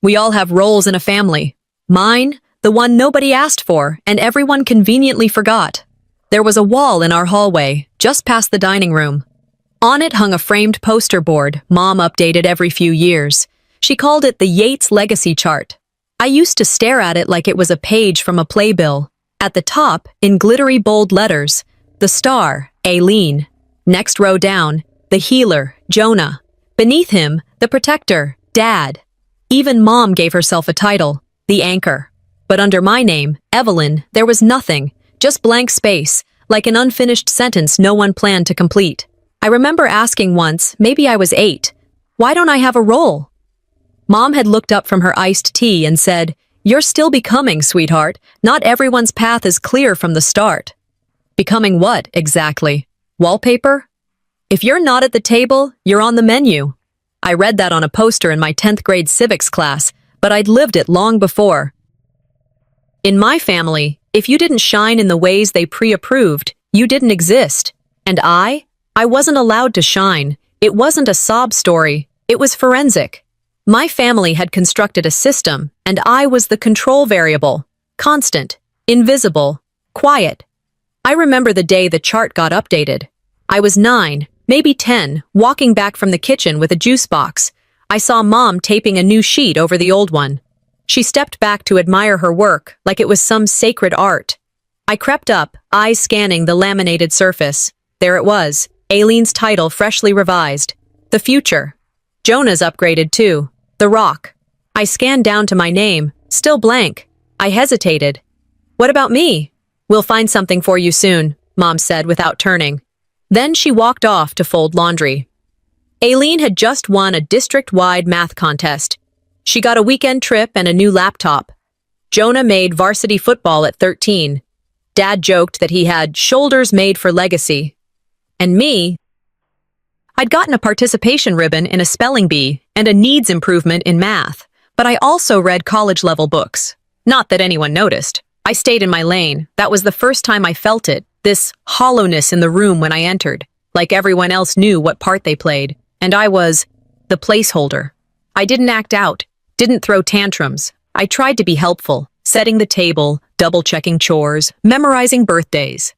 We all have roles in a family. Mine, the one nobody asked for and everyone conveniently forgot. There was a wall in our hallway, just past the dining room. On it hung a framed poster board Mom updated every few years. She called it the Yates Legacy Chart. I used to stare at it like it was a page from a playbill. At the top, in glittery bold letters, the star, Aileen. Next row down, the healer, Jonah. Beneath him, the protector, Dad. Even Mom gave herself a title, the anchor. But under my name, Evelyn, there was nothing, just blank space, like an unfinished sentence no one planned to complete. I remember asking once, maybe I was 8, why don't I have a role? Mom had looked up from her iced tea and said, "You're still becoming, sweetheart. Not everyone's path is clear from the start." Becoming what, exactly? Wallpaper? If you're not at the table, you're on the menu. I read that on a poster in my 10th grade civics class, but I'd lived it long before. In my family, if you didn't shine in the ways they pre-approved, you didn't exist. And I wasn't allowed to shine. It wasn't a sob story. It was forensic. My family had constructed a system, and I was the control variable. Constant, invisible, quiet. I remember the day the chart got updated. I was 9, maybe 10, walking back from the kitchen with a juice box. I saw Mom taping a new sheet over the old one. She stepped back to admire her work, like it was some sacred art. I crept up, eyes scanning the laminated surface. There it was, Aileen's title freshly revised. The future. Jonah's upgraded too. The Rock. I scanned down to my name, still blank. I hesitated. What about me? We'll find something for you soon, Mom said without turning. Then she walked off to fold laundry. Aileen had just won a district-wide math contest. She got a weekend trip and a new laptop. Jonah made varsity football at 13. Dad joked that he had shoulders made for legacy. And me, I'd gotten a participation ribbon in a spelling bee and a needs improvement in math, but I also read college-level books. Not that anyone noticed. I stayed in my lane. That was the first time I felt it, this hollowness in the room when I entered, like everyone else knew what part they played, and I was the placeholder. I didn't act out, didn't throw tantrums. I tried to be helpful, setting the table, double-checking chores, memorizing birthdays.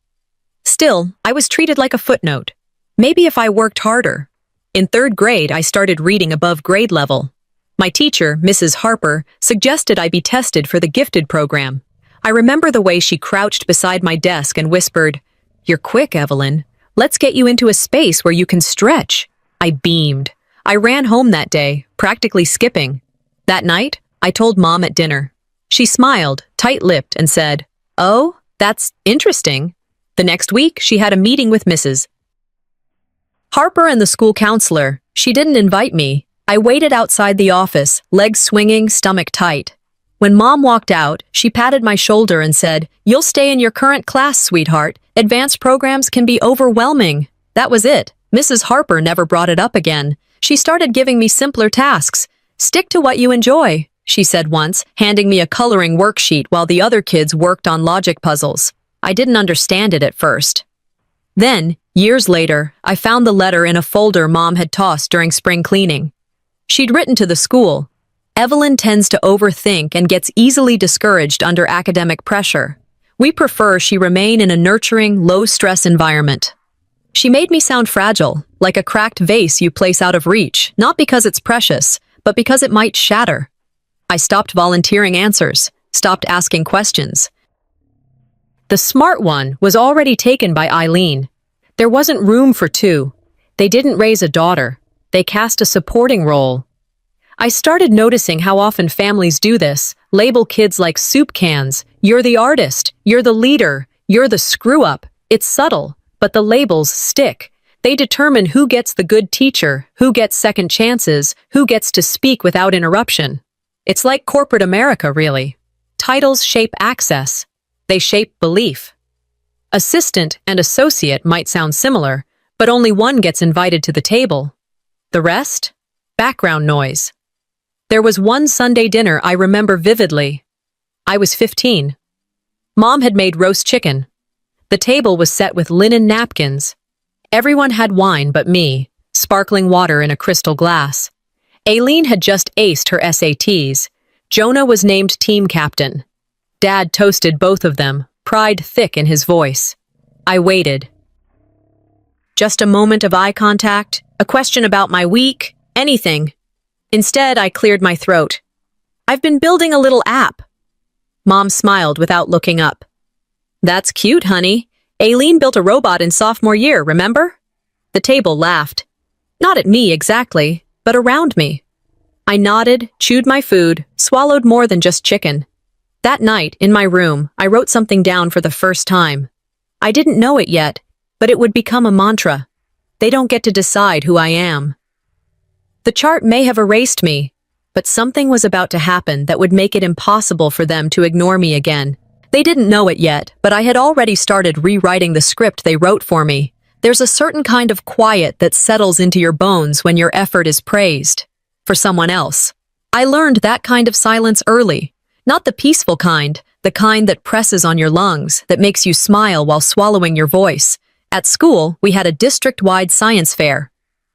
Still, I was treated like a footnote. Maybe if I worked harder. In 3rd grade, I started reading above grade level. My teacher, Mrs. Harper, suggested I be tested for the gifted program. I remember the way she crouched beside my desk and whispered, "You're quick, Evelyn. Let's get you into a space where you can stretch." I beamed. I ran home that day, practically skipping. That night, I told Mom at dinner. She smiled, tight-lipped, and said, "Oh, that's interesting." The next week, she had a meeting with Mrs. Harper and the school counselor. She didn't invite me. I waited outside the office, legs swinging, stomach tight. When Mom walked out, she patted my shoulder and said, "You'll stay in your current class, sweetheart. Advanced programs can be overwhelming." That was it. Mrs. Harper never brought it up again. She started giving me simpler tasks. "Stick to what you enjoy," she said once, handing me a coloring worksheet while the other kids worked on logic puzzles. I didn't understand it at first. Then, years later, I found the letter in a folder Mom had tossed during spring cleaning. She'd written to the school, "Evelyn tends to overthink and gets easily discouraged under academic pressure. We prefer she remain in a nurturing, low-stress environment." She made me sound fragile, like a cracked vase you place out of reach, not because it's precious, but because it might shatter. I stopped volunteering answers, stopped asking questions. The smart one was already taken by Eileen. There wasn't room for two. They didn't raise a daughter. They cast a supporting role. I started noticing how often families do this, label kids like soup cans. You're the artist, you're the leader, you're the screw-up. It's subtle, but the labels stick. They determine who gets the good teacher, who gets second chances, who gets to speak without interruption. It's like corporate America, really. Titles shape access. They shape belief. Assistant and associate might sound similar, but only one gets invited to the table. The rest? Background noise. There was one Sunday dinner I remember vividly. I was 15. Mom had made roast chicken. The table was set with linen napkins. Everyone had wine but me, sparkling water in a crystal glass. Aileen had just aced her SATs. Jonah was named team captain. Dad toasted both of them, pride thick in his voice. I waited. Just a moment of eye contact, a question about my week, anything. Instead, I cleared my throat. I've been building a little app. Mom smiled without looking up. That's cute, honey. Aileen built a robot in sophomore year, remember? The table laughed. Not at me exactly, but around me. I nodded, chewed my food, swallowed more than just chicken. That night, in my room, I wrote something down for the first time. I didn't know it yet, but it would become a mantra. They don't get to decide who I am. The chart may have erased me, but something was about to happen that would make it impossible for them to ignore me again. They didn't know it yet, but I had already started rewriting the script they wrote for me. There's a certain kind of quiet that settles into your bones when your effort is praised. For someone else. I learned that kind of silence early. Not the peaceful kind, the kind that presses on your lungs, that makes you smile while swallowing your voice. At school, we had a district-wide science fair.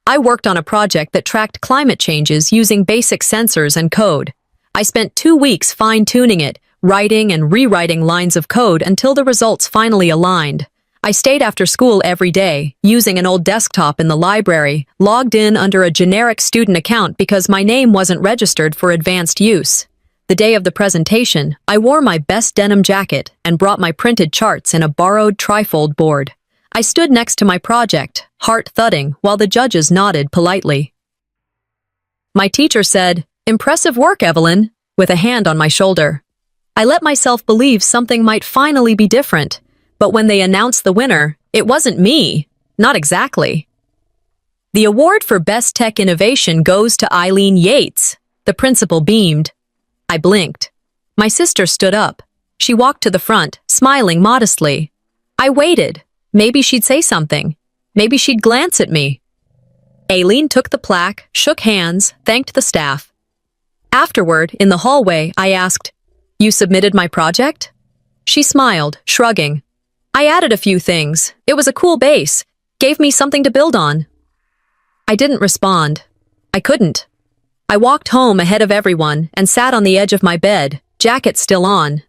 I worked on a project that tracked climate changes using basic sensors and code. I spent 2 weeks fine-tuning it, writing and rewriting lines of code until the results finally aligned. I stayed after school every day, using an old desktop in the library, logged in under a generic student account because my name wasn't registered for advanced use. The day of the presentation, I wore my best denim jacket and brought my printed charts in a borrowed trifold board. I stood next to my project, heart thudding, while the judges nodded politely. My teacher said, "Impressive work, Evelyn," with a hand on my shoulder. I let myself believe something might finally be different. But when they announced the winner, it wasn't me. Not exactly. The award for Best Tech Innovation goes to Eileen Yates. The principal beamed. I blinked. My sister stood up. She walked to the front, smiling modestly. I waited. Maybe she'd say something. Maybe she'd glance at me. Aileen took the plaque, shook hands, thanked the staff. Afterward, in the hallway, I asked, "You submitted my project?" She smiled, shrugging. I added a few things. It was a cool base. Gave me something to build on. I didn't respond. I couldn't. I walked home ahead of everyone and sat on the edge of my bed, jacket still on.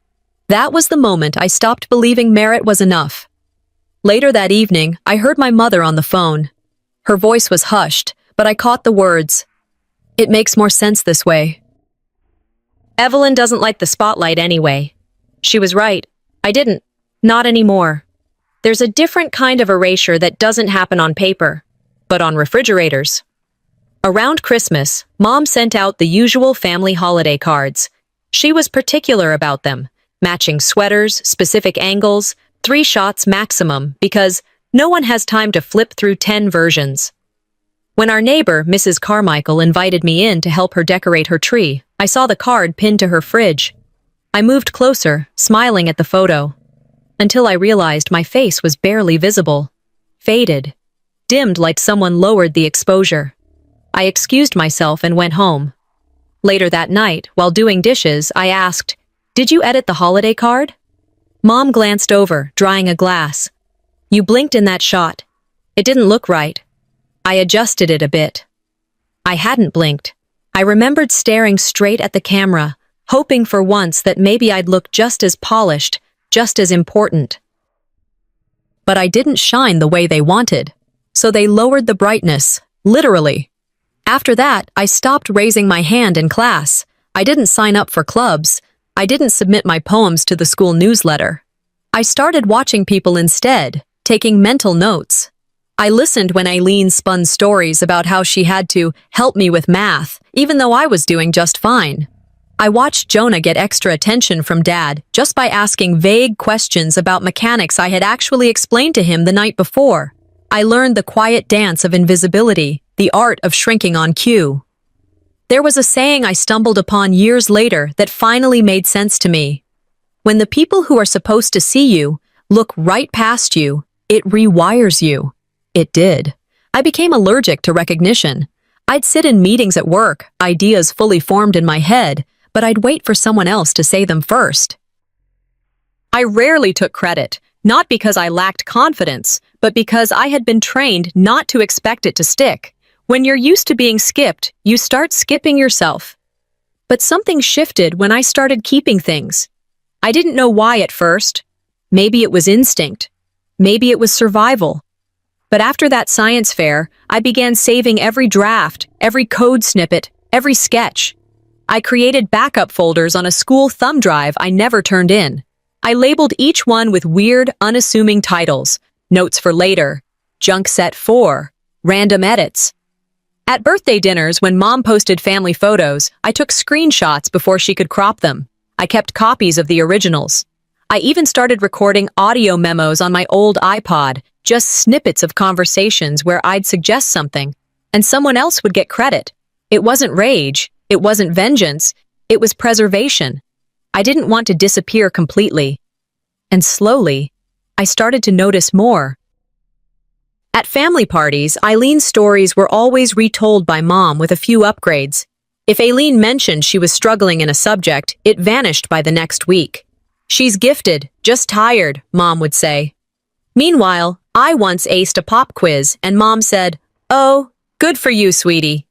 That was the moment I stopped believing merit was enough. Later that evening, I heard my mother on the phone. Her voice was hushed, but I caught the words. It makes more sense this way. Evelyn doesn't like the spotlight anyway. She was right. I didn't. Not anymore. There's a different kind of erasure that doesn't happen on paper, but on refrigerators. Around Christmas, Mom sent out the usual family holiday cards. She was particular about them, matching sweaters, specific angles, 3 shots maximum, because no one has time to flip through 10 versions. When our neighbor, Mrs. Carmichael, invited me in to help her decorate her tree, I saw the card pinned to her fridge. I moved closer, smiling at the photo, until I realized my face was barely visible, faded, dimmed like someone lowered the exposure. I excused myself and went home. Later that night, while doing dishes, I asked, "Did you edit the holiday card?" Mom glanced over, drying a glass. "You blinked in that shot. It didn't look right." I adjusted it a bit. I hadn't blinked. I remembered staring straight at the camera, hoping for once that maybe I'd look just as polished, just as important. But I didn't shine the way they wanted, so they lowered the brightness, literally. After that, I stopped raising my hand in class. I didn't sign up for clubs. I didn't submit my poems to the school newsletter. I started watching people instead, taking mental notes. I listened when Aileen spun stories about how she had to help me with math, even though I was doing just fine. I watched Jonah get extra attention from Dad just by asking vague questions about mechanics I had actually explained to him the night before. I learned the quiet dance of invisibility, the art of shrinking on cue. There was a saying I stumbled upon years later that finally made sense to me. When the people who are supposed to see you look right past you, it rewires you. It did. I became allergic to recognition. I'd sit in meetings at work, ideas fully formed in my head, but I'd wait for someone else to say them first. I rarely took credit, not because I lacked confidence, but because I had been trained not to expect it to stick. When you're used to being skipped, you start skipping yourself. But something shifted when I started keeping things. I didn't know why at first. Maybe it was instinct. Maybe it was survival. But after that science fair, I began saving every draft, every code snippet, every sketch. I created backup folders on a school thumb drive I never turned in. I labeled each one with weird, unassuming titles: Notes for Later, Junk Set 4, Random Edits. At birthday dinners, when Mom posted family photos, I took screenshots before she could crop them. I kept copies of the originals. I even started recording audio memos on my old iPod, just snippets of conversations where I'd suggest something, and someone else would get credit. It wasn't rage, it wasn't vengeance, it was preservation. I didn't want to disappear completely. And slowly, I started to notice more. At family parties, Eileen's stories were always retold by Mom with a few upgrades. If Aileen mentioned she was struggling in a subject, it vanished by the next week. "She's gifted, just tired," Mom would say. Meanwhile, I once aced a pop quiz, and Mom said, "Oh, good for you, sweetie,"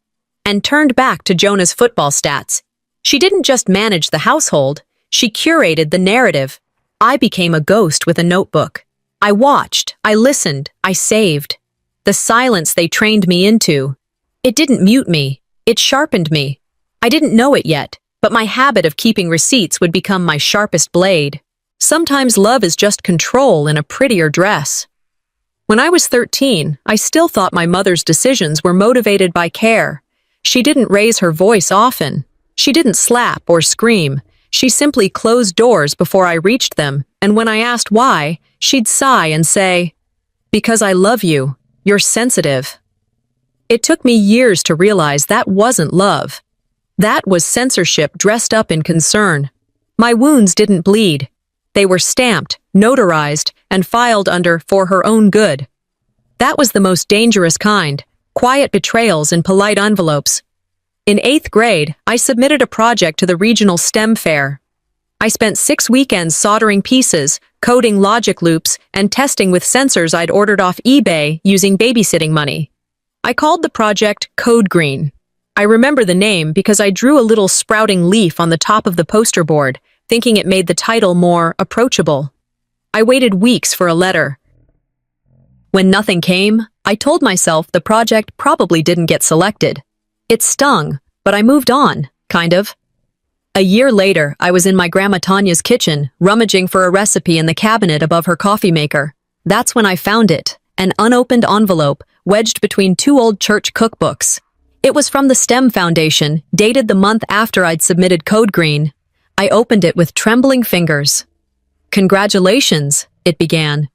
and turned back to Jonah's football stats. She didn't just manage the household, she curated the narrative. I became a ghost with a notebook. I watched, I listened, I saved. The silence they trained me into. It didn't mute me, it sharpened me. I didn't know it yet, but my habit of keeping receipts would become my sharpest blade. Sometimes love is just control in a prettier dress. When I was 13, I still thought my mother's decisions were motivated by care. She didn't raise her voice often. She didn't slap or scream. She simply closed doors before I reached them, and when I asked why, she'd sigh and say, "Because I love you. You're sensitive." It took me years to realize that wasn't love. That was censorship dressed up in concern. My wounds didn't bleed. They were stamped, notarized, and filed under "for her own good." That was the most dangerous kind, quiet betrayals in polite envelopes. In 8th grade, I submitted a project to the regional STEM fair. I spent 6 weekends soldering pieces, coding logic loops, and testing with sensors I'd ordered off eBay using babysitting money. I called the project Code Green. I remember the name because I drew a little sprouting leaf on the top of the poster board, thinking it made the title more approachable. I waited weeks for a letter. When nothing came, I told myself the project probably didn't get selected. It stung, but I moved on, kind of. A year later, I was in my Grandma Tanya's kitchen, rummaging for a recipe in the cabinet above her coffee maker. That's when I found it, an unopened envelope wedged between 2 old church cookbooks. It was from the STEM Foundation, dated the month after I'd submitted Code Green. I opened it with trembling fingers. "Congratulations," it began.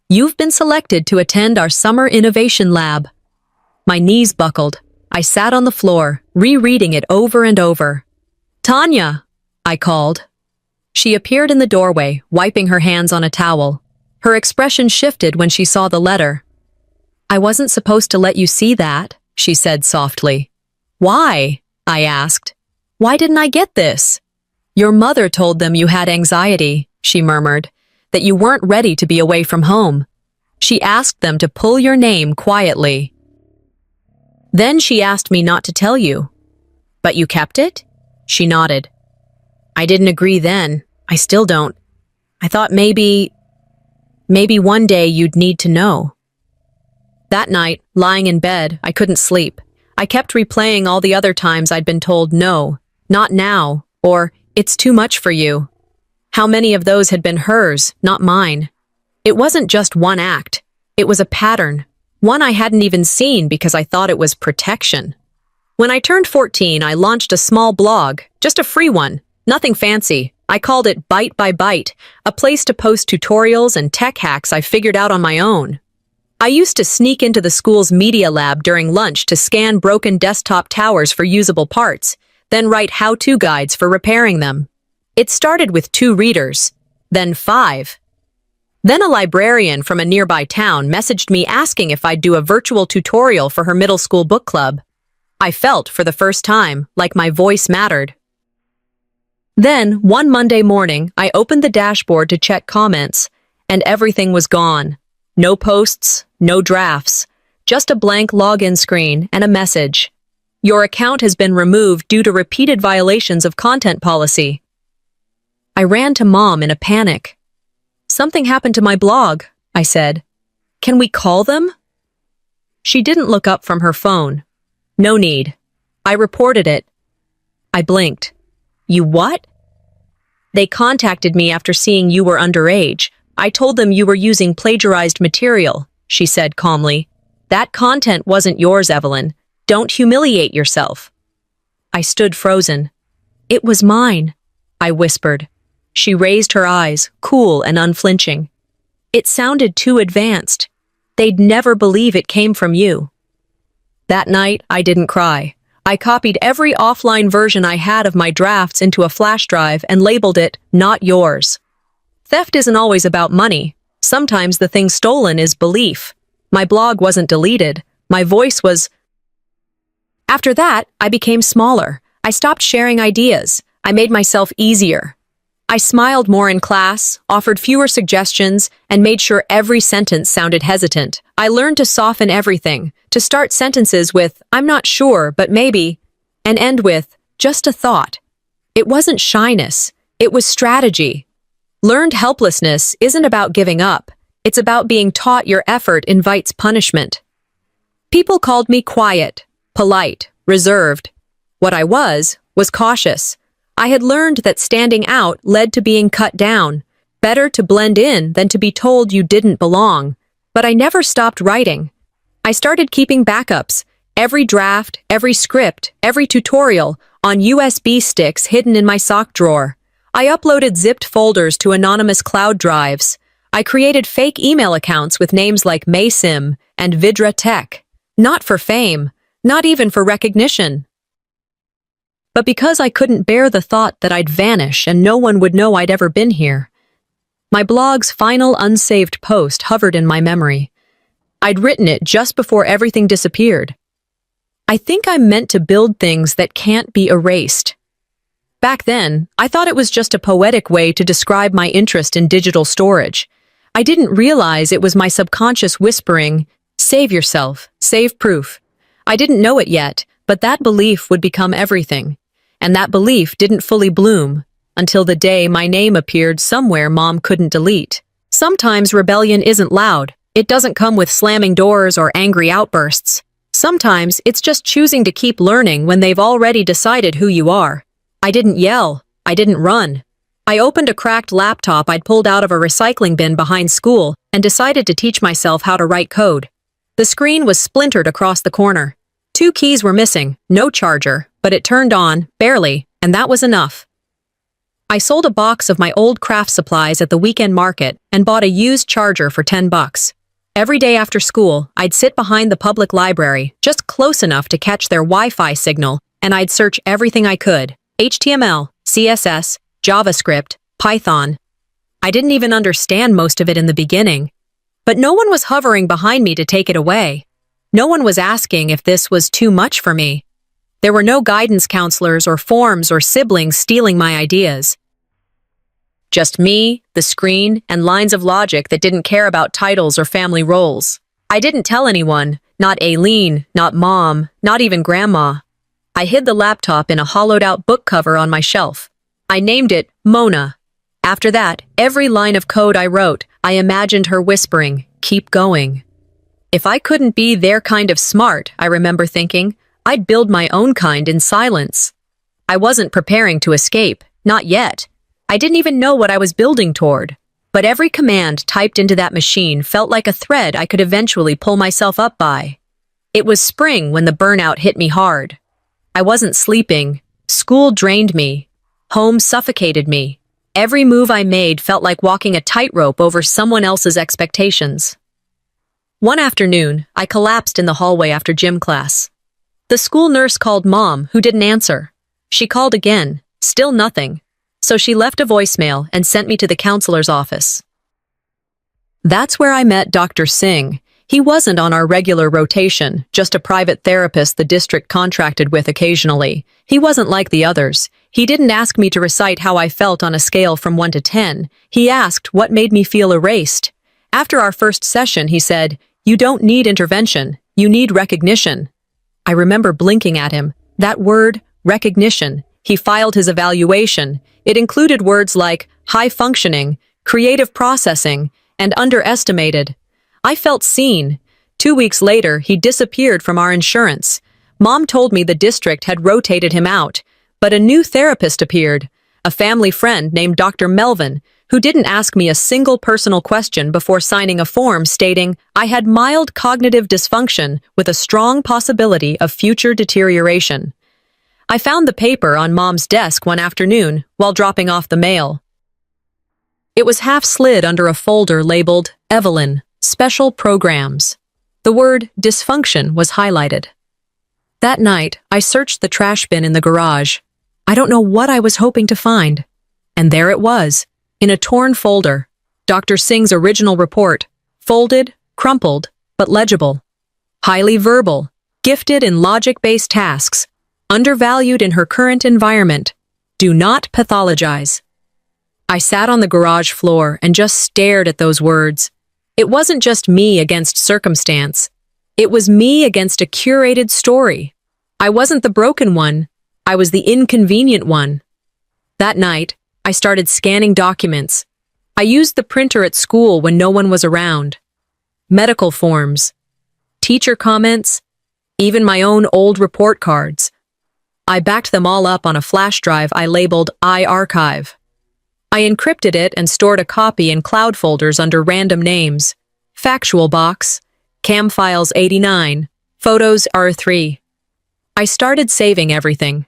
"You've been selected to attend our Summer Innovation Lab." My knees buckled. I sat on the floor, rereading it over and over. "Tanya," I called. She appeared in the doorway, wiping her hands on a towel. Her expression shifted when she saw the letter. "I wasn't supposed to let you see that," she said softly. "Why?" I asked. "Why didn't I get this?" "Your mother told them you had anxiety," she murmured, "that you weren't ready to be away from home. She asked them to pull your name quietly. Then she asked me not to tell you." "But you kept it?" She nodded. "I didn't agree then. I still don't. I thought maybe one day you'd need to know." That night, lying in bed, I couldn't sleep. I kept replaying all the other times I'd been told no, not now, or "it's too much for you." How many of those had been hers, not mine? It wasn't just one act. It was a pattern. One I hadn't even seen because I thought it was protection. When I turned 14, I launched a small blog, just a free one, nothing fancy. I called it Bite by Bite, a place to post tutorials and tech hacks I figured out on my own. I used to sneak into the school's media lab during lunch to scan broken desktop towers for usable parts, then write how-to guides for repairing them. It started with 2 readers, then 5. Then a librarian from a nearby town messaged me asking if I'd do a virtual tutorial for her middle school book club. I felt, for the first time, like my voice mattered. Then, one Monday morning, I opened the dashboard to check comments, and everything was gone. No posts, no drafts, just a blank login screen and a message. Your account has been removed due to repeated violations of content policy. I ran to Mom in a panic. Something happened to my blog, I said. Can we call them? She didn't look up from her phone. No need. I reported it. I blinked. You what? They contacted me after seeing you were underage. I told them you were using plagiarized material, she said calmly. That content wasn't yours, Evelyn. Don't humiliate yourself. I stood frozen. It was mine, I whispered. She raised her eyes, cool and unflinching. It sounded too advanced. They'd never believe it came from you. That night, I didn't cry. I copied every offline version I had of my drafts into a flash drive and labeled it, "Not yours." Theft isn't always about money. Sometimes the thing stolen is belief. My blog wasn't deleted. My voice was... After that, I became smaller. I stopped sharing ideas. I made myself easier. I smiled more in class, offered fewer suggestions, and made sure every sentence sounded hesitant. I learned to soften everything, to start sentences with, "I'm not sure, but maybe," and end with, "just a thought." It wasn't shyness. It was strategy. Learned helplessness isn't about giving up. It's about being taught your effort invites punishment. People called me quiet, polite, reserved. What I was cautious. I had learned that standing out led to being cut down. Better to blend in than to be told you didn't belong. But I never stopped writing. I started keeping backups, every draft, every script, every tutorial, on USB sticks hidden in my sock drawer. I uploaded zipped folders to anonymous cloud drives. I created fake email accounts with names like Maysim and Vidra Tech. Not for fame, not even for recognition. But because I couldn't bear the thought that I'd vanish and no one would know I'd ever been here. My blog's final unsaved post hovered in my memory. I'd written it just before everything disappeared. I think I'm meant to build things that can't be erased. Back then, I thought it was just a poetic way to describe my interest in digital storage. I didn't realize it was my subconscious whispering, "Save yourself, save proof." I didn't know it yet, but that belief would become everything. And that belief didn't fully bloom until the day my name appeared somewhere Mom couldn't delete. Sometimes rebellion isn't loud. It doesn't come with slamming doors or angry outbursts. Sometimes it's just choosing to keep learning when they've already decided who you are. I didn't yell. I didn't run. I opened a cracked laptop I'd pulled out of a recycling bin behind school and decided to teach myself how to write code. The screen was splintered across the corner. 2 keys were missing, no charger, but it turned on, barely, and that was enough. I sold a box of my old craft supplies at the weekend market and bought a used charger for $10. Every day after school, I'd sit behind the public library, just close enough to catch their Wi-Fi signal, and I'd search everything I could. HTML, CSS, JavaScript, Python. I didn't even understand most of it in the beginning. But no one was hovering behind me to take it away. No one was asking if this was too much for me. There were no guidance counselors or forms or siblings stealing my ideas. Just me, the screen, and lines of logic that didn't care about titles or family roles. I didn't tell anyone, not Aileen, not Mom, not even Grandma. I hid the laptop in a hollowed-out book cover on my shelf. I named it Mona. After that, every line of code I wrote, I imagined her whispering, "Keep going." If I couldn't be their kind of smart, I remember thinking, I'd build my own kind in silence. I wasn't preparing to escape, not yet. I didn't even know what I was building toward. But every command typed into that machine felt like a thread I could eventually pull myself up by. It was spring when the burnout hit me hard. I wasn't sleeping. School drained me. Home suffocated me. Every move I made felt like walking a tightrope over someone else's expectations. One afternoon, I collapsed in the hallway after gym class. The school nurse called Mom, who didn't answer. She called again, still nothing. So she left a voicemail and sent me to the counselor's office. That's where I met Dr. Singh. He wasn't on our regular rotation, just a private therapist the district contracted with occasionally. He wasn't like the others. He didn't ask me to recite how I felt on a scale from 1 to 10. He asked what made me feel erased. After our first session, he said, "You don't need intervention. You need recognition." I remember blinking at him. That word, recognition. He filed his evaluation. It included words like high functioning, creative processing, and underestimated. I felt seen. 2 weeks later, he disappeared from our insurance. Mom told me the district had rotated him out, but a new therapist appeared, a family friend named Dr. Melvin, who didn't ask me a single personal question before signing a form stating I had mild cognitive dysfunction with a strong possibility of future deterioration. I found the paper on Mom's desk one afternoon while dropping off the mail. It was half slid under a folder labeled Evelyn, Special Programs. The word dysfunction was highlighted. That night, I searched the trash bin in the garage. I don't know what I was hoping to find. And there it was, in a torn folder. Dr. Singh's original report, folded, crumpled, but legible. Highly verbal, gifted in logic-based tasks, undervalued in her current environment. Do not pathologize. I sat on the garage floor and just stared at those words. It wasn't just me against circumstance. It was me against a curated story. I wasn't the broken one. I was the inconvenient one. That night, I started scanning documents. I used the printer at school when no one was around. Medical forms, teacher comments, even my own old report cards. I backed them all up on a flash drive I labeled iArchive. I encrypted it and stored a copy in cloud folders under random names. Factual box, Cam Files 89, Photos R3. I started saving everything.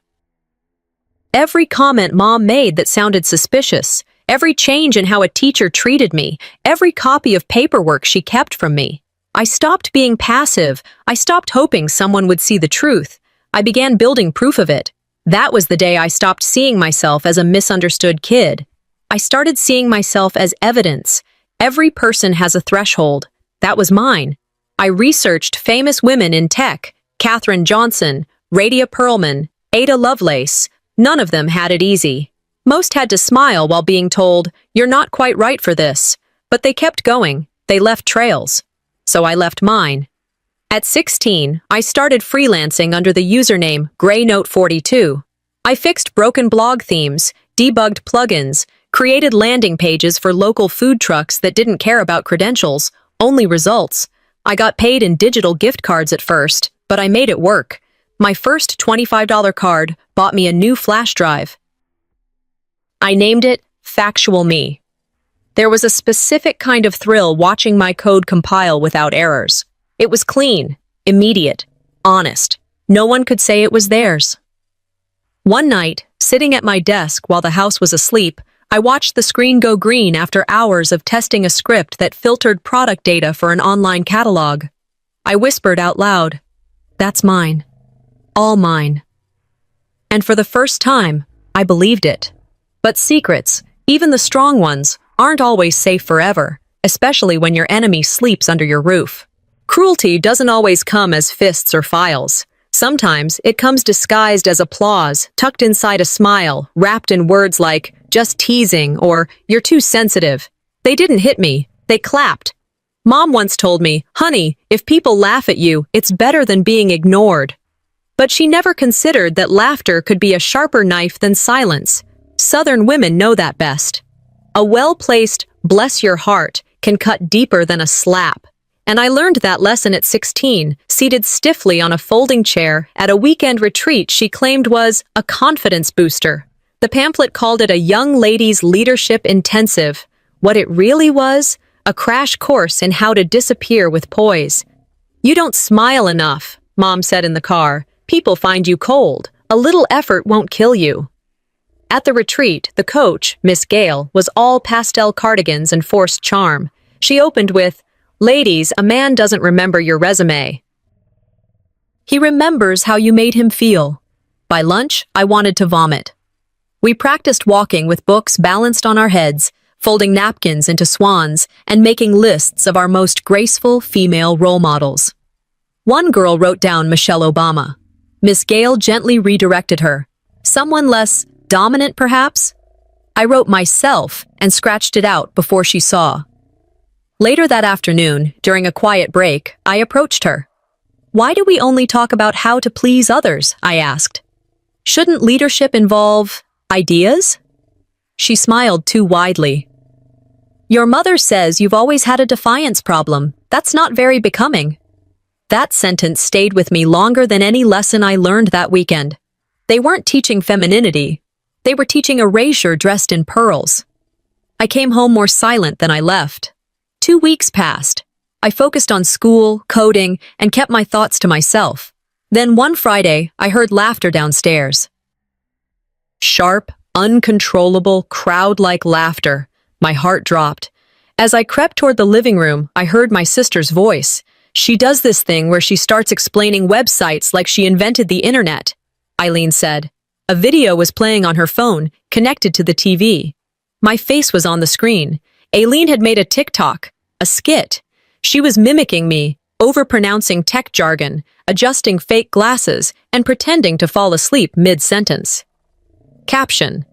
Every comment Mom made that sounded suspicious, every change in how a teacher treated me, every copy of paperwork she kept from me. I stopped being passive. I stopped hoping someone would see the truth. I began building proof of it. That was the day I stopped seeing myself as a misunderstood kid. I started seeing myself as evidence. Every person has a threshold. That was mine. I researched famous women in tech, Katherine Johnson, Radia Perlman, Ada Lovelace. None of them had it easy. Most had to smile while being told, "You're not quite right for this." But they kept going. They left trails. So I left mine. At 16, I started freelancing under the username GrayNote42. I fixed broken blog themes, debugged plugins, created landing pages for local food trucks that didn't care about credentials, only results. I got paid in digital gift cards at first, but I made it work. My first $25 card bought me a new flash drive. I named it Factual Me. There was a specific kind of thrill watching my code compile without errors. It was clean, immediate, honest. No one could say it was theirs. One night, sitting at my desk while the house was asleep, I watched the screen go green after hours of testing a script that filtered product data for an online catalog. I whispered out loud, "That's mine. All mine." And for the first time, I believed it. But secrets, even the strong ones, aren't always safe forever, especially when your enemy sleeps under your roof. Cruelty doesn't always come as fists or files. Sometimes it comes disguised as applause, tucked inside a smile, wrapped in words like, "just teasing," or "you're too sensitive." They didn't hit me, they clapped. Mom once told me, "Honey, if people laugh at you, it's better than being ignored." But she never considered that laughter could be a sharper knife than silence. Southern women know that best. A well-placed, "bless your heart," can cut deeper than a slap. And I learned that lesson at 16, seated stiffly on a folding chair at a weekend retreat she claimed was a confidence booster. The pamphlet called it a young ladies' leadership intensive. What it really was, a crash course in how to disappear with poise. "You don't smile enough," Mom said in the car. "People find you cold. A little effort won't kill you." At the retreat, the coach, Miss Gale, was all pastel cardigans and forced charm. She opened with, "Ladies, a man doesn't remember your resume. He remembers how you made him feel." By lunch, I wanted to vomit. We practiced walking with books balanced on our heads, folding napkins into swans, and making lists of our most graceful female role models. One girl wrote down Michelle Obama. Miss Gale gently redirected her. Someone less dominant, perhaps? I wrote myself and scratched it out before she saw. Later that afternoon, during a quiet break, I approached her. Why do we only talk about how to please others? I asked. Shouldn't leadership involve ideas? She smiled too widely. Your mother says you've always had a defiance problem. That's not very becoming. That sentence stayed with me longer than any lesson I learned that weekend. They weren't teaching femininity. They were teaching erasure dressed in pearls. I came home more silent than I left. 2 weeks passed. I focused on school, coding, and kept my thoughts to myself. Then one Friday, I heard laughter downstairs. Sharp, uncontrollable, crowd-like laughter. My heart dropped. As I crept toward the living room, I heard my sister's voice. She does this thing where she starts explaining websites like she invented the internet, Eileen said. A video was playing on her phone, connected to the TV. My face was on the screen. Aileen had made a TikTok, a skit. She was mimicking me, overpronouncing tech jargon, adjusting fake glasses, and pretending to fall asleep mid-sentence. Caption: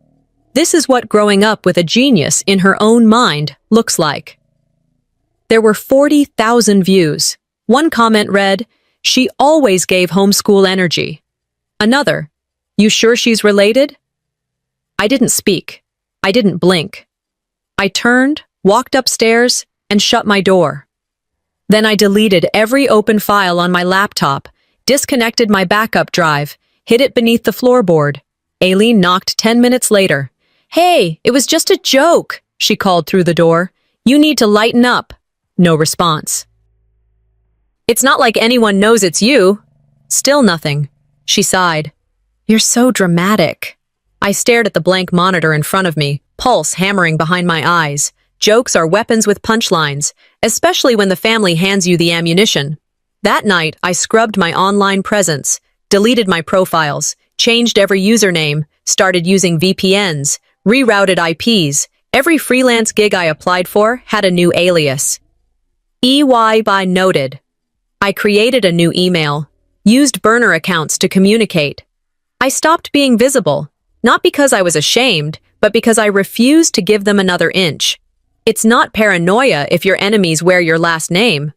This is what growing up with a genius in her own mind looks like. There were 40,000 views. One comment read, "She always gave homeschool energy." Another, "You sure she's related?" I didn't speak. I didn't blink. I turned, walked upstairs, and shut my door. Then I deleted every open file on my laptop, disconnected my backup drive, hid it beneath the floorboard. Aileen knocked 10 minutes later. "Hey, it was just a joke," she called through the door. "You need to lighten up." No response. "It's not like anyone knows it's you." Still nothing. She sighed. "You're so dramatic." I stared at the blank monitor in front of me, pulse hammering behind my eyes. Jokes are weapons with punchlines, especially when the family hands you the ammunition. That night, I scrubbed my online presence, deleted my profiles, changed every username, started using VPNs, rerouted IPs. Every freelance gig I applied for had a new alias. EY by noted. I created a new email, used burner accounts to communicate. I stopped being visible, not because I was ashamed, but because I refused to give them another inch. It's not paranoia if your enemies wear your last name.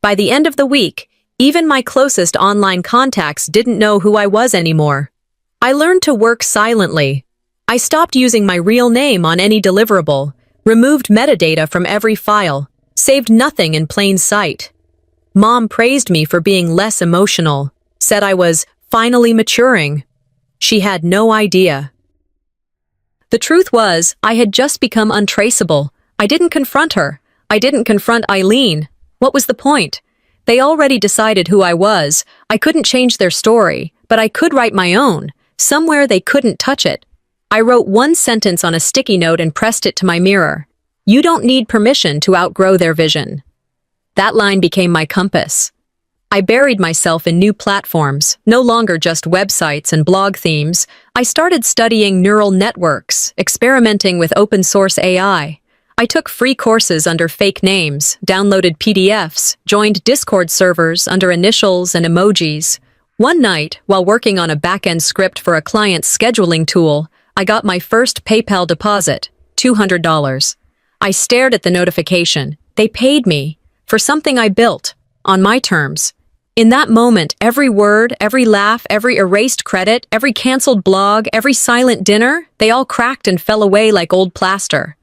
By the end of the week, even my closest online contacts didn't know who I was anymore. I learned to work silently. I stopped using my real name on any deliverable, removed metadata from every file, saved nothing in plain sight. Mom praised me for being less emotional, said I was finally maturing. She had no idea. The truth was, I had just become untraceable. I didn't confront her. I didn't confront Eileen. What was the point? They already decided who I was. I couldn't change their story, but I could write my own. Somewhere they couldn't touch it. I wrote one sentence on a sticky note and pressed it to my mirror. You don't need permission to outgrow their vision. That line became my compass. I buried myself in new platforms, no longer just websites and blog themes. I started studying neural networks, experimenting with open source AI. I took free courses under fake names, downloaded PDFs, joined Discord servers under initials and emojis. One night, while working on a back-end script for a client's scheduling tool, I got my first PayPal deposit, $200. I stared at the notification. They paid me for something I built, on my terms. In that moment, every word, every laugh, every erased credit, every canceled blog, every silent dinner, they all cracked and fell away like old plaster.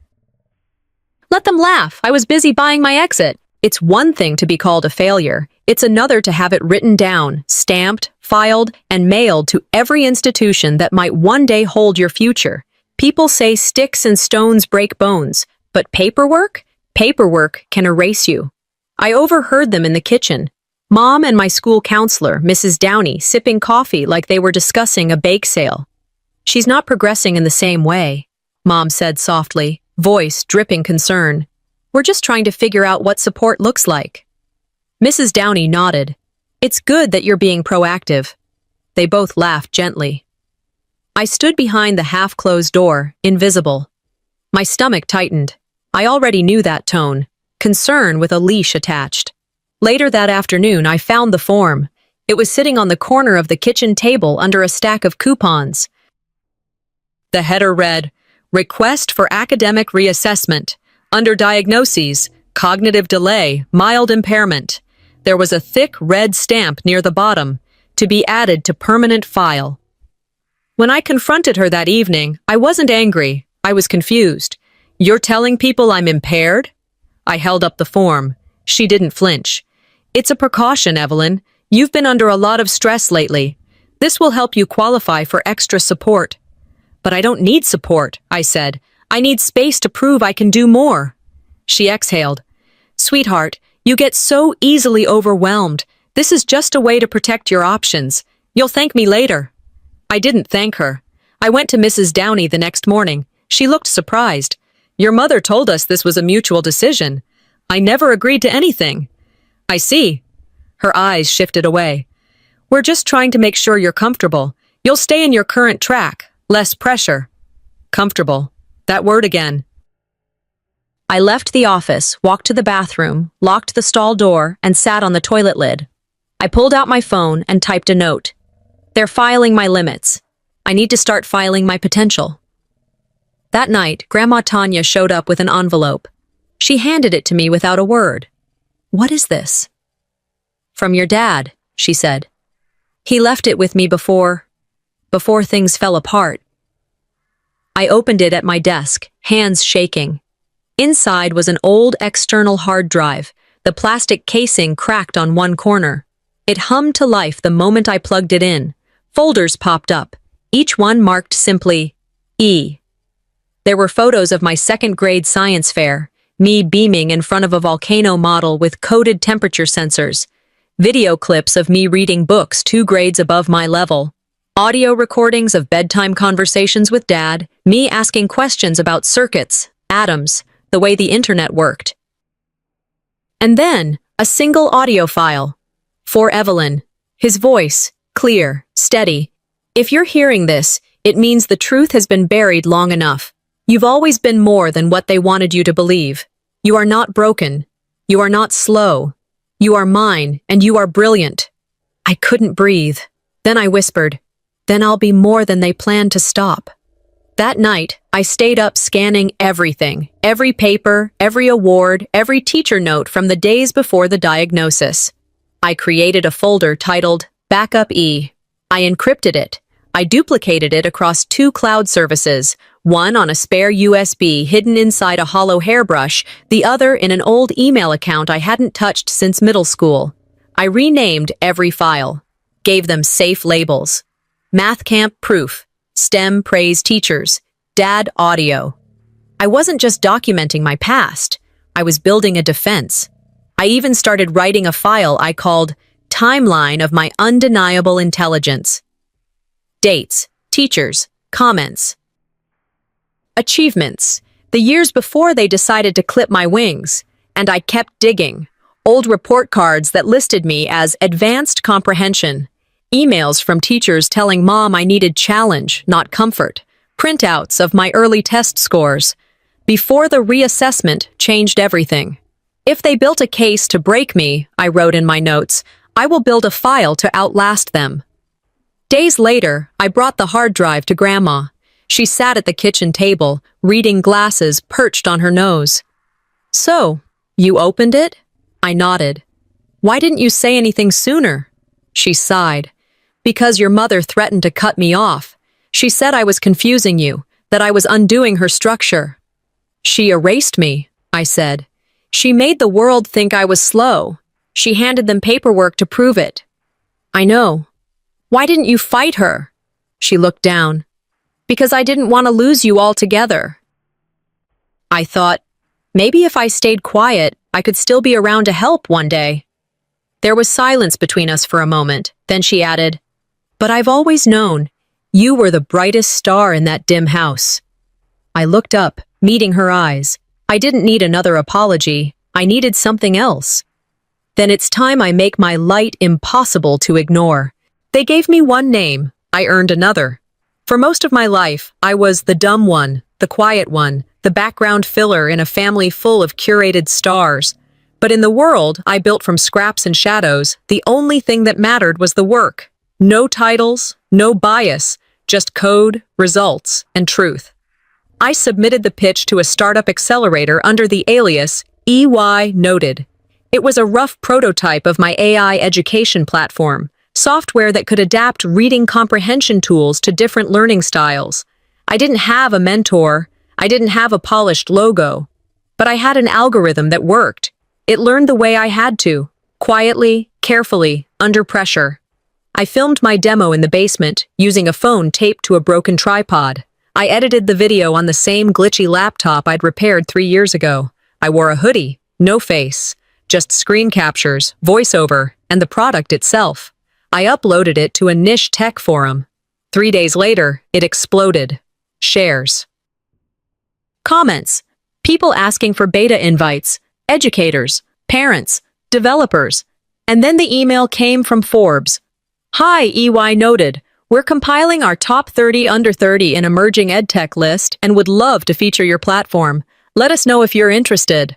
Let them laugh. I was busy buying my exit. It's one thing to be called a failure. It's another to have it written down, stamped, filed, and mailed to every institution that might one day hold your future. People say sticks and stones break bones, but paperwork? Paperwork can erase you. I overheard them in the kitchen. Mom and my school counselor, Mrs. Downey, sipping coffee like they were discussing a bake sale. "She's not progressing in the same way," Mom said softly, voice dripping concern. "We're just trying to figure out what support looks like." Mrs. Downey nodded. "It's good that you're being proactive." They both laughed gently. I stood behind the half-closed door, invisible. My stomach tightened. I already knew that tone, concern with a leash attached. Later that afternoon, I found the form. It was sitting on the corner of the kitchen table under a stack of coupons. The header read, "Request for academic reassessment. Under diagnoses, cognitive delay, mild impairment. There was a thick red stamp near the bottom, to be added to permanent file. When I confronted her that evening, I wasn't angry. I was confused. "You're telling people I'm impaired?" I held up the form. She didn't flinch. "It's a precaution, Evelyn. You've been under a lot of stress lately. This will help you qualify for extra support." "But I don't need support," I said. "I need space to prove I can do more." She exhaled. "Sweetheart, you get so easily overwhelmed. This is just a way to protect your options. You'll thank me later." I didn't thank her. I went to Mrs. Downey the next morning. She looked surprised. "Your mother told us this was a mutual decision. I never agreed to anything." "I see." Her eyes shifted away. "We're just trying to make sure you're comfortable. You'll stay in your current track. Less pressure." Comfortable. That word again. I left the office, walked to the bathroom, locked the stall door, and sat on the toilet lid. I pulled out my phone and typed a note. "They're filing my limits. I need to start filing my potential." That night, Grandma Tanya showed up with an envelope. She handed it to me without a word. "What is this?" "From your dad," she said. "He left it with me before things fell apart." I opened it at my desk, hands shaking. Inside was an old external hard drive, the plastic casing cracked on one corner. It hummed to life the moment I plugged it in. Folders popped up, each one marked simply E. There were photos of my second-grade science fair, me beaming in front of a volcano model with coded temperature sensors, video clips of me reading books 2 grades above my level, audio recordings of bedtime conversations with Dad, me asking questions about circuits, atoms, the way the internet worked. And then, a single audio file. For Evelyn. His voice, clear, steady. "If you're hearing this, it means the truth has been buried long enough. You've always been more than what they wanted you to believe. You are not broken. You are not slow. You are mine, and you are brilliant." I couldn't breathe. Then I whispered, "Then I'll be more than they planned to stop." That night, I stayed up scanning everything, every paper, every award, every teacher note from the days before the diagnosis. I created a folder titled Backup E. I encrypted it. I duplicated it across 2 cloud services, one on a spare USB hidden inside a hollow hairbrush, the other in an old email account I hadn't touched since middle school. I renamed every file, gave them safe labels. Math Camp Proof, STEM Praise Teachers, Dad Audio. I wasn't just documenting my past, I was building a defense. I even started writing a file I called Timeline of My Undeniable Intelligence. Dates, teachers, comments. Achievements, the years before they decided to clip my wings, and I kept digging. Old report cards that listed me as advanced comprehension. Emails from teachers telling Mom I needed challenge, not comfort. Printouts of my early test scores. Before the reassessment changed everything. "If they built a case to break me," I wrote in my notes, "I will build a file to outlast them." Days later, I brought the hard drive to Grandma. She sat at the kitchen table, reading glasses perched on her nose. "So, you opened it?" I nodded. "Why didn't you say anything sooner?" She sighed. "Because your mother threatened to cut me off. She said I was confusing you, that I was undoing her structure." "She erased me," I said. "She made the world think I was slow. She handed them paperwork to prove it." "I know. Why didn't you fight her?" She looked down. "Because I didn't want to lose you altogether." I thought, maybe if I stayed quiet, I could still be around to help one day. There was silence between us for a moment. Then she added, "But I've always known, you were the brightest star in that dim house." I looked up, meeting her eyes. I didn't need another apology. I needed something else. "Then it's time I make my light impossible to ignore." They gave me one name. I earned another. For most of my life, I was the dumb one, the quiet one, the background filler in a family full of curated stars. But in the world I built from scraps and shadows, the only thing that mattered was the work. No titles, no bias, just code, results, and truth. I submitted the pitch to a startup accelerator under the alias EY Noted. It was a rough prototype of my AI education platform, software that could adapt reading comprehension tools to different learning styles. I didn't have a mentor, I didn't have a polished logo, but I had an algorithm that worked. It learned the way I had to, quietly, carefully, under pressure. I filmed my demo in the basement, using a phone taped to a broken tripod. I edited the video on the same glitchy laptop I'd repaired 3 years ago. I wore a hoodie, no face, just screen captures, voiceover, and the product itself. I uploaded it to a niche tech forum. 3 days later, it exploded. Shares. Comments. People asking for beta invites, educators, parents, developers. And then the email came from Forbes. Hi, EY noted. We're compiling our top 30 under 30 in emerging edtech list and would love to feature your platform. Let us know if you're interested.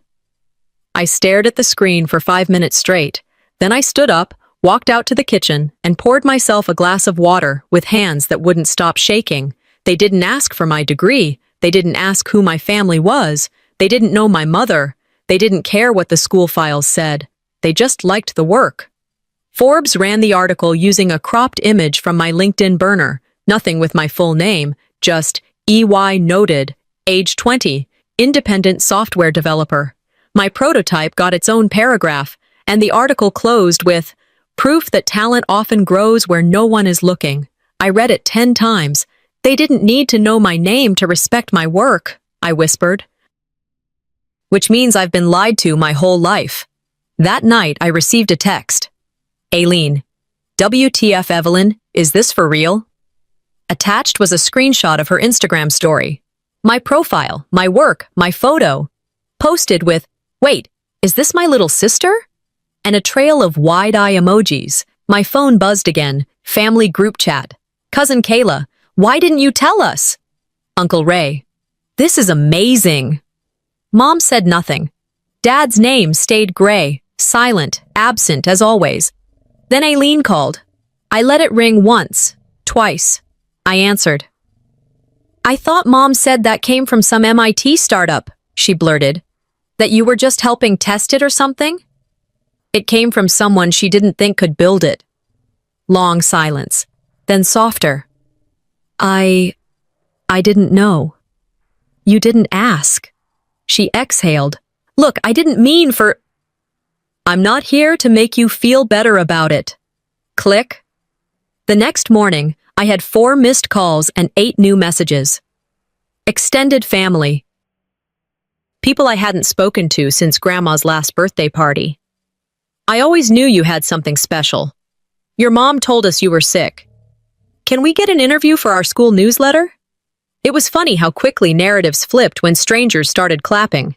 I stared at the screen for 5 minutes straight. Then I stood up, walked out to the kitchen, and poured myself a glass of water with hands that wouldn't stop shaking. They didn't ask for my degree. They didn't ask who my family was. They didn't know my mother. They didn't care what the school files said. They just liked the work. Forbes ran the article using a cropped image from my LinkedIn burner, nothing with my full name, just EY noted, age 20, independent software developer. My prototype got its own paragraph, and the article closed with, proof that talent often grows where no one is looking. I read it 10 times. They didn't need to know my name to respect my work, I whispered. Which means I've been lied to my whole life. That night, I received a text. Aileen, WTF Evelyn, is this for real? Attached was a screenshot of her Instagram story. My profile, my work, my photo. Posted with, wait, is this my little sister? And a trail of wide-eye emojis. My phone buzzed again. Family group chat. Cousin Kayla, why didn't you tell us? Uncle Ray, this is amazing. Mom said nothing. Dad's name stayed gray, silent, absent as always. Then Aileen called. I let it ring once, twice. I answered. I thought Mom said that came from some MIT startup, she blurted. That you were just helping test it or something? It came from someone she didn't think could build it. Long silence, then softer. I didn't know. You didn't ask. She exhaled. Look, I didn't mean for... I'm not here to make you feel better about it. Click. The next morning, I had 4 missed calls and 8 new messages. Extended family. People I hadn't spoken to since Grandma's last birthday party. I always knew you had something special. Your mom told us you were sick. Can we get an interview for our school newsletter? It was funny how quickly narratives flipped when strangers started clapping.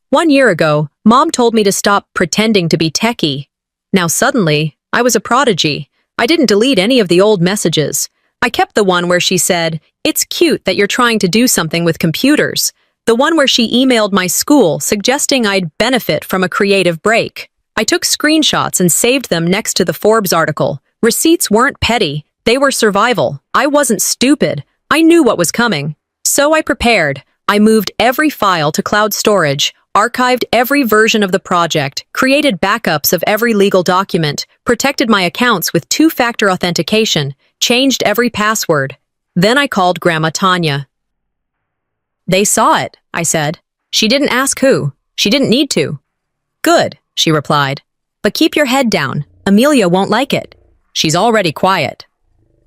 1 year ago, Mom told me to stop pretending to be techie. Now suddenly, I was a prodigy. I didn't delete any of the old messages. I kept the one where she said, "It's cute that you're trying to do something with computers." The one where she emailed my school suggesting I'd benefit from a creative break. I took screenshots and saved them next to the Forbes article. Receipts weren't petty. They were survival. I wasn't stupid. I knew what was coming. So I prepared. I moved every file to cloud storage, archived every version of the project, created backups of every legal document, protected my accounts with 2-factor authentication, changed every password. Then I called Grandma Tanya. They saw it, I said. She didn't ask who. She didn't need to. Good, she replied. But keep your head down. Amelia won't like it. She's already quiet.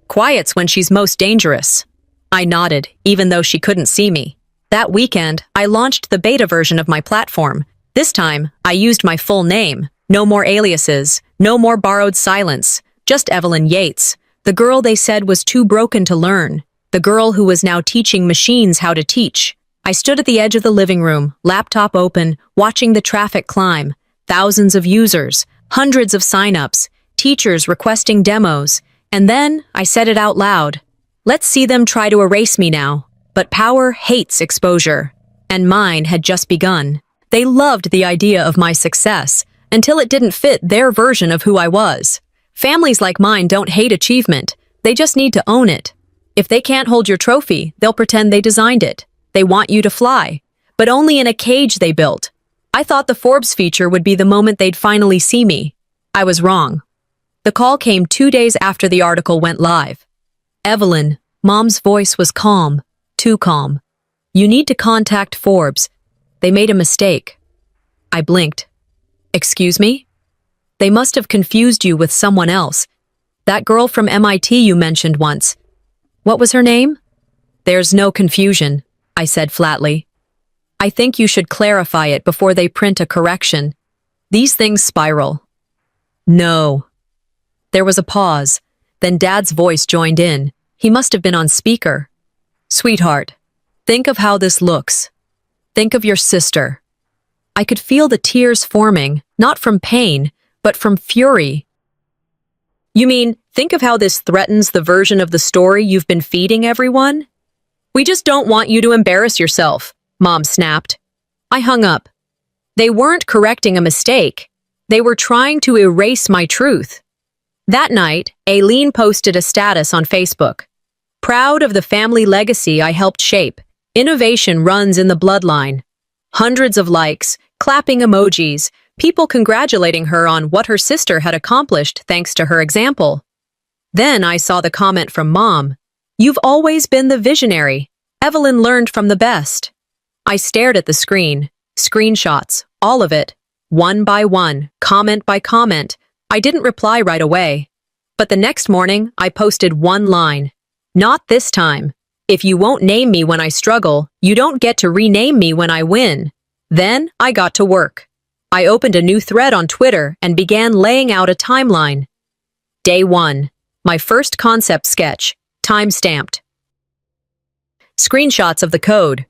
Quiet's when she's most dangerous. I nodded, even though she couldn't see me. That weekend, I launched the beta version of my platform. This time, I used my full name. No more aliases, no more borrowed silence. Just Evelyn Yates, the girl they said was too broken to learn. The girl who was now teaching machines how to teach. I stood at the edge of the living room, laptop open, watching the traffic climb. Thousands of users, hundreds of signups, teachers requesting demos. And then I said it out loud. Let's see them try to erase me now. But power hates exposure. And mine had just begun. They loved the idea of my success, until it didn't fit their version of who I was. Families like mine don't hate achievement. They just need to own it. If they can't hold your trophy, they'll pretend they designed it. They want you to fly, but only in a cage they built. I thought the Forbes feature would be the moment they'd finally see me. I was wrong. The call came 2 days after the article went live. Evelyn, Mom's voice was calm, too calm. You need to contact Forbes. They made a mistake. I blinked. Excuse me? They must have confused you with someone else. That girl from MIT you mentioned once. What was her name? There's no confusion, I said flatly. I think you should clarify it before they print a correction. These things spiral. No. There was a pause. Then Dad's voice joined in. He must have been on speaker. Sweetheart, think of how this looks. Think of your sister. I could feel the tears forming, not from pain, but from fury. You mean, think of how this threatens the version of the story you've been feeding everyone? We just don't want you to embarrass yourself, Mom snapped. I hung up. They weren't correcting a mistake. They were trying to erase my truth. That night, Aileen posted a status on Facebook. Proud of the family legacy I helped shape. Innovation runs in the bloodline. Hundreds of likes, clapping emojis, people congratulating her on what her sister had accomplished thanks to her example. Then I saw the comment from Mom. You've always been the visionary. Evelyn learned from the best. I stared at the screen. Screenshots, all of it. One by one, comment by comment. I didn't reply right away. But the next morning, I posted one line. Not this time. If you won't name me when I struggle, you don't get to rename me when I win. Then I got to work. I opened a new thread on Twitter and began laying out a timeline. Day 1. My first concept sketch. Time-stamped. Screenshots of the code.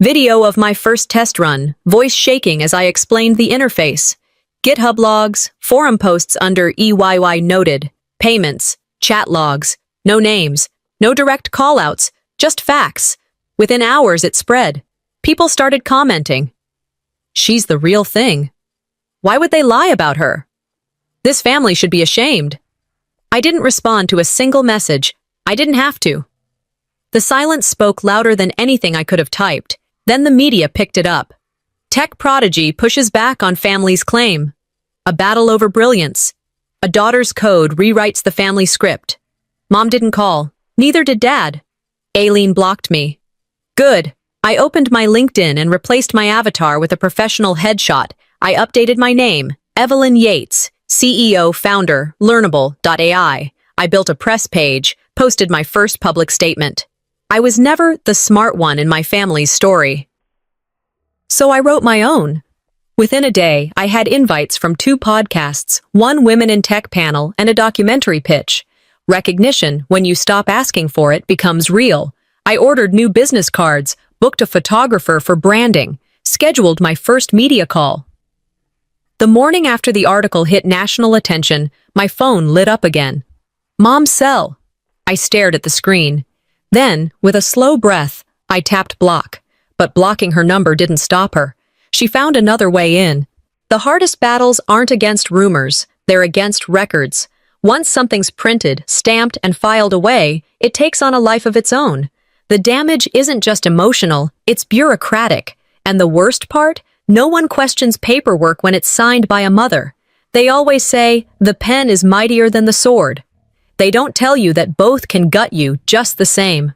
Video of my first test run, voice shaking as I explained the interface. GitHub logs, forum posts under EYY noted, payments, chat logs, no names, no direct callouts, just facts. Within hours it spread. People started commenting. She's the real thing. Why would they lie about her? This family should be ashamed. I didn't respond to a single message. I didn't have to. The silence spoke louder than anything I could have typed. Then the media picked it up. Tech prodigy pushes back on family's claim. A battle over brilliance. A daughter's code rewrites the family script. Mom didn't call. Neither did Dad. Aileen blocked me. Good. I opened my LinkedIn and replaced my avatar with a professional headshot. I updated my name, Evelyn Yates, CEO, founder, Learnable.ai. I built a press page, posted my first public statement. I was never the smart one in my family's story. So I wrote my own. Within a day, I had invites from 2 podcasts, 1 Women in Tech panel, and a documentary pitch. Recognition, when you stop asking for it, becomes real. I ordered new business cards, booked a photographer for branding, scheduled my first media call. The morning after the article hit national attention, my phone lit up again. Mom's cell. I stared at the screen. Then, with a slow breath, I tapped block. But blocking her number didn't stop her. She found another way in. The hardest battles aren't against rumors, they're against records. Once something's printed, stamped, and filed away, it takes on a life of its own. The damage isn't just emotional, it's bureaucratic. And the worst part? No one questions paperwork when it's signed by a mother. They always say, the pen is mightier than the sword. They don't tell you that both can gut you just the same.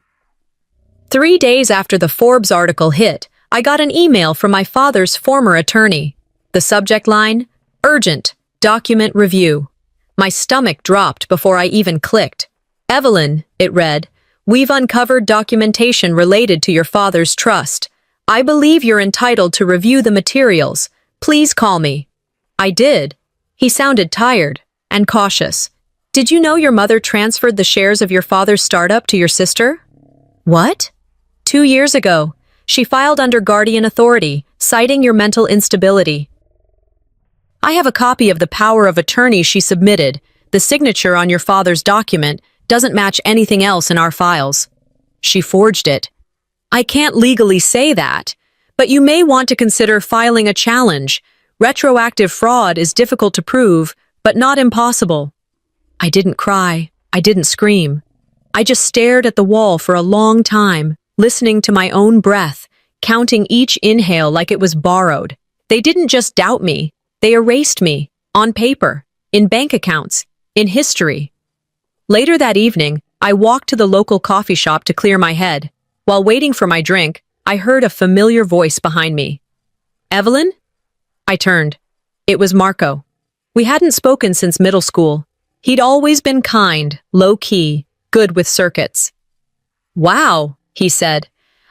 3 days after the Forbes article hit, I got an email from my father's former attorney. The subject line, urgent, document review. My stomach dropped before I even clicked. Evelyn, it read, we've uncovered documentation related to your father's trust. I believe you're entitled to review the materials. Please call me. I did. He sounded tired and cautious. Did you know your mother transferred the shares of your father's startup to your sister? What? 2 years ago. She filed under guardian authority, citing your mental instability. I have a copy of the power of attorney she submitted. The signature on your father's document doesn't match anything else in our files. She forged it. I can't legally say that, but you may want to consider filing a challenge. Retroactive fraud is difficult to prove, but not impossible. I didn't cry. I didn't scream. I just stared at the wall for a long time, listening to my own breath, counting each inhale like it was borrowed. They didn't just doubt me, they erased me, on paper, in bank accounts, in history. Later that evening, I walked to the local coffee shop to clear my head. While waiting for my drink, I heard a familiar voice behind me. Evelyn? I turned. It was Marco. We hadn't spoken since middle school. He'd always been kind, low-key, good with circuits. Wow, he said.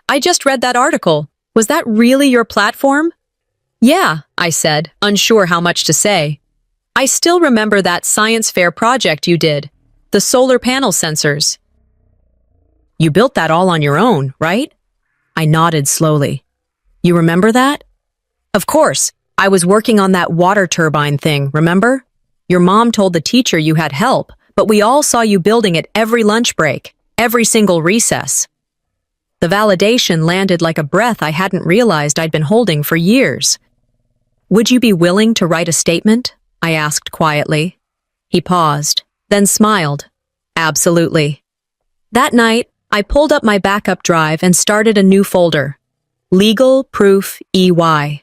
I just read that article. Was that really your platform? Yeah, I said, unsure how much to say. I still remember that science fair project you did, the solar panel sensors. You built that all on your own, right? I nodded slowly. You remember that? Of course, I was working on that water turbine thing, remember? Your mom told the teacher you had help, but we all saw you building it every lunch break, every single recess. The validation landed like a breath I hadn't realized I'd been holding for years. Would you be willing to write a statement? I asked quietly. He paused, then smiled. Absolutely. That night, I pulled up my backup drive and started a new folder. Legal Proof EY.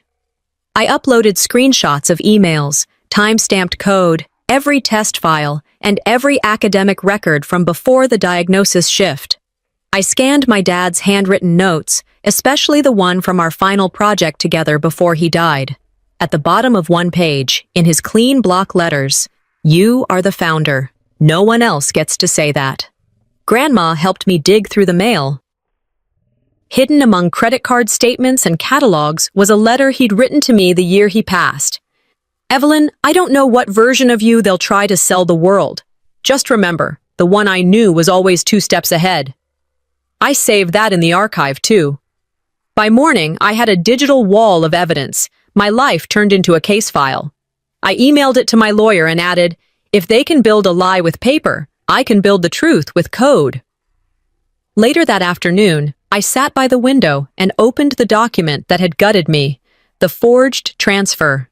I uploaded screenshots of emails, time-stamped code, every test file, and every academic record from before the diagnosis shift. I scanned my dad's handwritten notes, especially the one from our final project together before he died. At the bottom of one page, in his clean block letters, "You are the founder. No one else gets to say that." Grandma helped me dig through the mail. Hidden among credit card statements and catalogs was a letter he'd written to me the year he passed. Evelyn, I don't know what version of you they'll try to sell the world. Just remember, the one I knew was always 2 steps ahead. I saved that in the archive, too. By morning, I had a digital wall of evidence. My life turned into a case file. I emailed it to my lawyer and added, if they can build a lie with paper, I can build the truth with code. Later that afternoon, I sat by the window and opened the document that had gutted me, the forged transfer.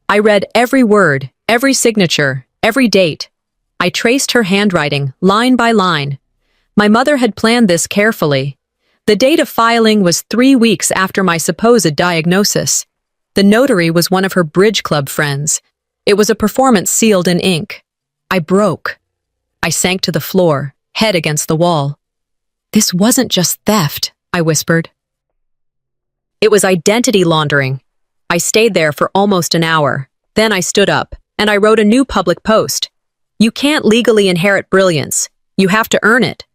I read every word, every signature, every date. I traced her handwriting, line by line. My mother had planned this carefully. The date of filing was 3 weeks after my supposed diagnosis. The notary was one of her bridge club friends. It was a performance sealed in ink. I broke. I sank to the floor, head against the wall. This wasn't just theft, I whispered. It was identity laundering. I stayed there for almost an hour. Then I stood up, and I wrote a new public post. You can't legally inherit brilliance. You have to earn it.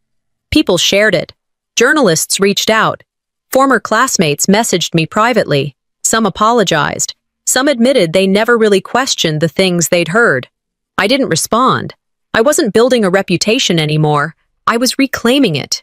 People shared it. Journalists reached out. Former classmates messaged me privately. Some apologized. Some admitted they never really questioned the things they'd heard. I didn't respond. I wasn't building a reputation anymore. I was reclaiming it.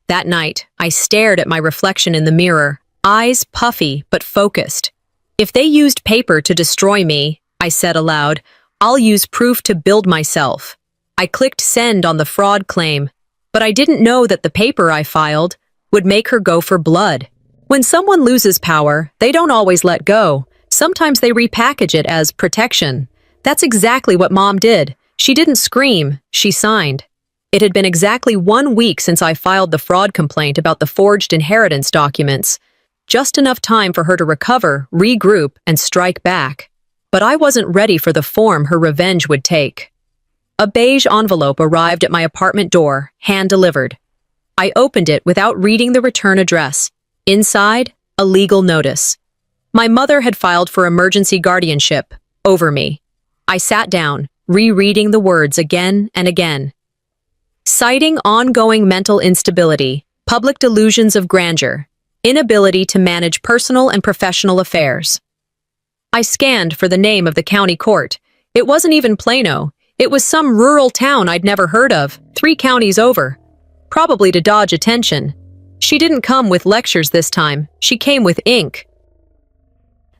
That night, I stared at my reflection in the mirror, eyes puffy but focused. If they used paper to destroy me, I said aloud, I'll use proof to build myself. I clicked send on the fraud claim, but I didn't know that the paper I filed would make her go for blood. When someone loses power, they don't always let go. Sometimes they repackage it as protection. That's exactly what Mom did. She didn't scream, she signed. It had been exactly 1 week since I filed the fraud complaint about the forged inheritance documents. Just enough time for her to recover, regroup, and strike back. But I wasn't ready for the form her revenge would take. A beige envelope arrived at my apartment door, hand-delivered. I opened it without reading the return address. Inside, a legal notice. My mother had filed for emergency guardianship over me. I sat down, rereading the words again and again. Citing ongoing mental instability, public delusions of grandeur, inability to manage personal and professional affairs. I scanned for the name of the county court. It wasn't even Plano. It was some rural town I'd never heard of, 3 counties over. Probably to dodge attention. She didn't come with lectures this time. She came with ink.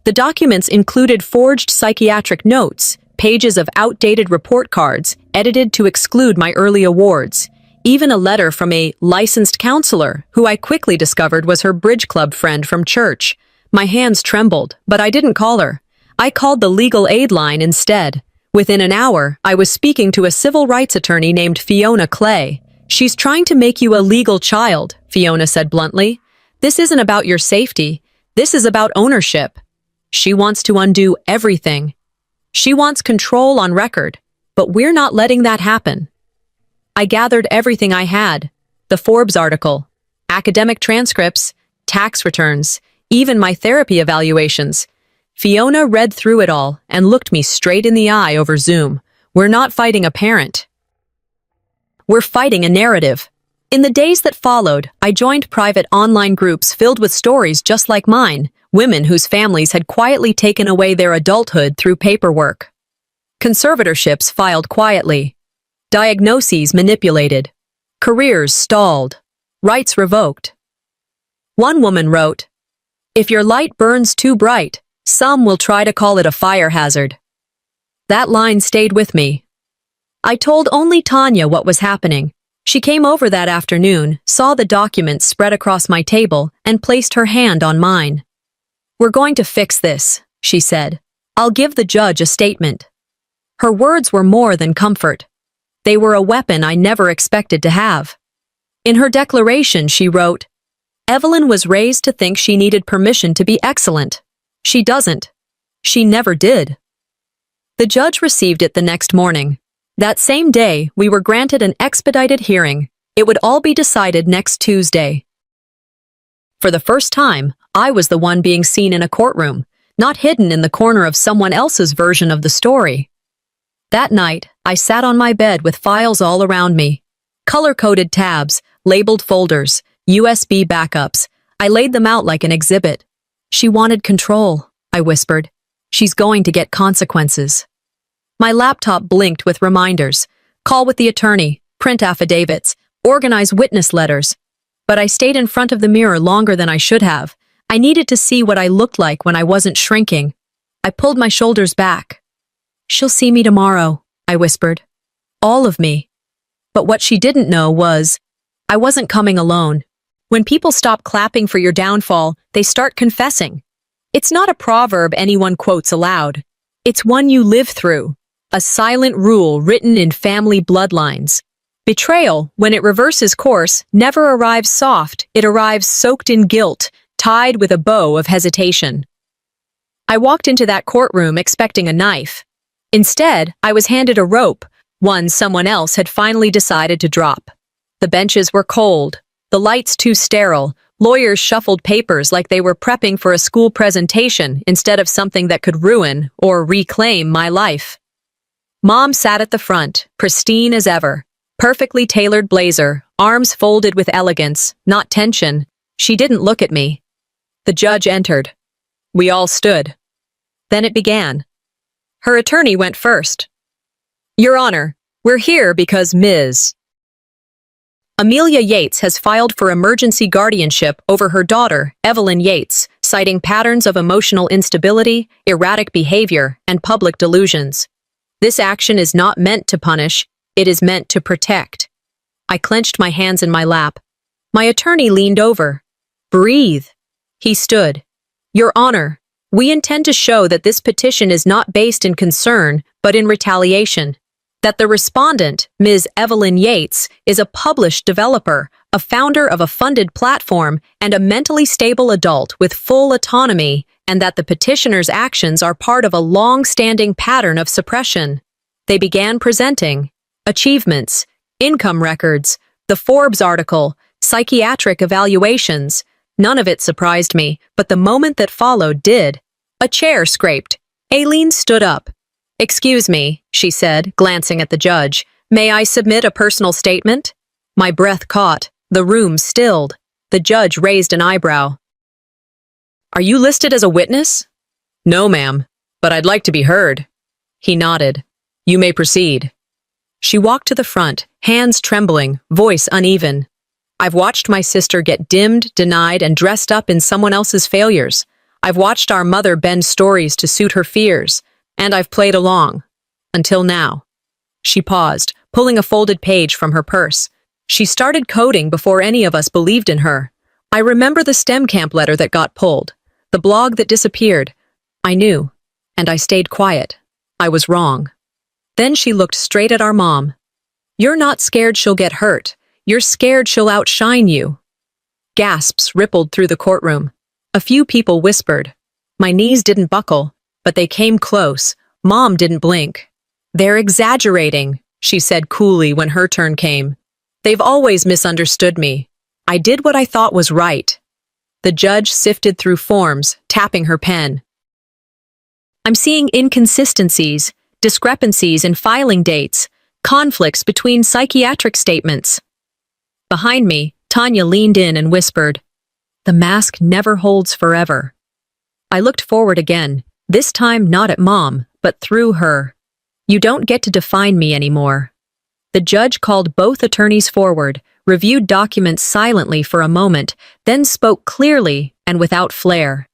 The documents included forged psychiatric notes, pages of outdated report cards, edited to exclude my early awards, even a letter from a licensed counselor, who I quickly discovered was her bridge club friend from church. My hands trembled, but I didn't call her. I called the legal aid line instead. Within an hour, I was speaking to a civil rights attorney named Fiona Clay. She's trying to make you a legal child, Fiona said bluntly. This isn't about your safety. This is about ownership. She wants to undo everything. She wants control on record, but we're not letting that happen. I gathered everything I had: the Forbes article, academic transcripts, tax returns, even my therapy evaluations. Fiona read through it all and looked me straight in the eye over Zoom. We're not fighting a parent. We're fighting a narrative. In the days that followed, I joined private online groups filled with stories just like mine, women whose families had quietly taken away their adulthood through paperwork. Conservatorships filed quietly. Diagnoses manipulated. Careers stalled. Rights revoked. One woman wrote, "If your light burns too bright, some will try to call it a fire hazard." That line stayed with me. I told only Tanya what was happening. She came over that afternoon, saw the documents spread across my table, and placed her hand on mine. "We're going to fix this," she said. "I'll give the judge a statement." Her words were more than comfort. They were a weapon I never expected to have. In her declaration, she wrote, "Evelyn was raised to think she needed permission to be excellent. She doesn't. She never did." The judge received it the next morning. That same day, we were granted an expedited hearing. It would all be decided next Tuesday. For the first time, I was the one being seen in a courtroom, not hidden in the corner of someone else's version of the story. That night, I sat on my bed with files all around me. Color-coded tabs, labeled folders, USB backups. I laid them out like an exhibit. "She wanted control," I whispered. "She's going to get consequences." My laptop blinked with reminders. Call with the attorney, print affidavits, organize witness letters. But I stayed in front of the mirror longer than I should have. I needed to see what I looked like when I wasn't shrinking. I pulled my shoulders back. "She'll see me tomorrow," I whispered. All of me. But what she didn't know was, I wasn't coming alone. When people stop clapping for your downfall, they start confessing. It's not a proverb anyone quotes aloud. It's one you live through. A silent rule written in family bloodlines. Betrayal, when it reverses course, never arrives soft. It arrives soaked in guilt, tied with a bow of hesitation. I walked into that courtroom expecting a knife. Instead, I was handed a rope, one someone else had finally decided to drop. The benches were cold, the lights too sterile. Lawyers shuffled papers like they were prepping for a school presentation instead of something that could ruin or reclaim my life. Mom sat at the front, pristine as ever. Perfectly tailored blazer, arms folded with elegance, not tension. She didn't look at me. The judge entered. We all stood. Then it began. Her attorney went first. "Your Honor, we're here because Ms. Amelia Yates has filed for emergency guardianship over her daughter, Evelyn Yates, citing patterns of emotional instability, erratic behavior, and public delusions. This action is not meant to punish, it is meant to protect." I clenched my hands in my lap. My attorney leaned over. "Breathe." He stood. "Your Honor, we intend to show that this petition is not based in concern, but in retaliation. That the respondent, Ms. Evelyn Yates, is a published developer, a founder of a funded platform, and a mentally stable adult with full autonomy, and that the petitioner's actions are part of a long-standing pattern of suppression." They began presenting achievements, income records, the Forbes article, psychiatric evaluations. None of it surprised me, but the moment that followed did. A chair scraped. Aileen stood up. "Excuse me," she said, glancing at the judge. "May I submit a personal statement?" My breath caught. The room stilled. The judge raised an eyebrow. "Are you listed as a witness?" "No, ma'am, but I'd like to be heard." He nodded. "You may proceed." She walked to the front, hands trembling, voice uneven. "I've watched my sister get dimmed, denied, and dressed up in someone else's failures. I've watched our mother bend stories to suit her fears, and I've played along. Until now." She paused, pulling a folded page from her purse. She started coding before any of us believed in her. I remember the STEM camp letter that got pulled, the blog that disappeared. I knew, and I stayed quiet. I was wrong. Then she looked straight at our mom. "You're not scared she'll get hurt. You're scared she'll outshine you." Gasps rippled through the courtroom. A few people whispered, My knees didn't buckle, but they came close. Mom didn't blink. "They're exaggerating," she said coolly when her turn came. "They've always misunderstood me. I did what I thought was right." The judge sifted through forms, tapping her pen. "I'm seeing inconsistencies, discrepancies in filing dates, conflicts between psychiatric statements." Behind me, Tanya leaned in and whispered, "The mask never holds forever." I looked forward again, this time not at Mom, but through her. "You don't get to define me anymore." The judge called both attorneys forward, reviewed documents silently for a moment, then spoke clearly and without flair.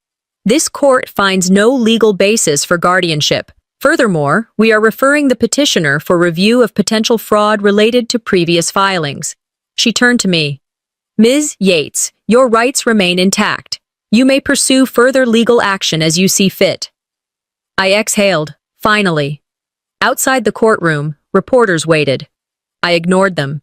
"This court finds no legal basis for guardianship. Furthermore, we are referring the petitioner for review of potential fraud related to previous filings." She turned to me. "Ms. Yates, your rights remain intact. You may pursue further legal action as you see fit." I exhaled, finally. Outside the courtroom, reporters waited. I ignored them.